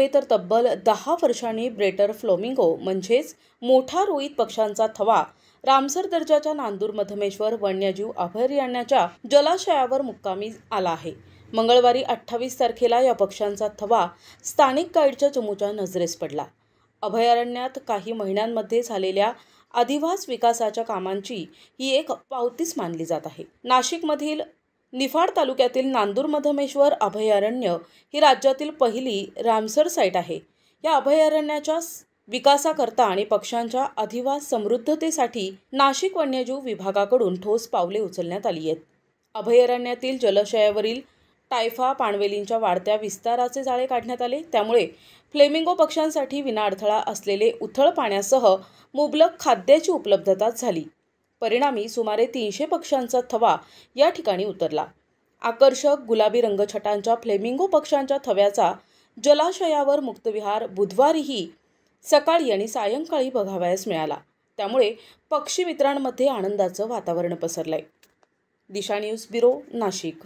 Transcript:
नव्हे तर तब्बल 10 वर्षांनी ब्रेटर फ्लेमिंगो म्हणजेच मोठा रोहित पक्ष्यांचा थवा रामसर दर्जाच्या नांदूर मधमेश्वर वन्यजीव अभयारण्याच्या जलाशयावर मुक्कामी आला आहे। मंगळवारी 28 तारखेला या पक्ष्यांचा थवा स्थानिक गाईडच्या चमूच्या नजरेस पडला। अभयारण्यात काही महिन्यांमध्ये झालेल्या अधिवास विकासाच्या कामांची ही एक पावतीच मानली जात आहे। नाशिकमधील निफाड तालुक्यातील नांदूर मधमेश्वर अभयारण्य ही राज्यातील पहिली रामसर साईट आहे। या अभयारण्याच्या विकासाकरता आणि पक्ष्यांच्या अधिवास समृद्धतेसाठी नाशिक वन्यजीव विभागाकडून ठोस पावले उचलण्यात आली आहेत। अभयारण्यातील जलाशयावरील टायफा पाणवेलींच्या वाढत्या विस्ताराचे जाळे काढण्यात आले, त्यामुळे फ्लेमिंगो पक्ष्यांसाठी विनाअडथळा असलेले उथळ पाण्यासह मुबलक खाद्याची उपलब्धता झाली। परिणामी सुमारे 300 पक्ष्यांचा थवा या ठिकाणी उतरला। आकर्षक गुलाबी रंगछटांच्या फ्लेमिंगो पक्ष्यांच्या थव्याचा जलाशयावर मुक्तविहार बुधवारीही सकाळी आणि सायंकाळी बघावयास मिळाला, त्यामुळे पक्षी मित्रांमध्ये आनंदाचं वातावरण पसरलंय। दिशा न्यूज ब्युरो, नाशिक।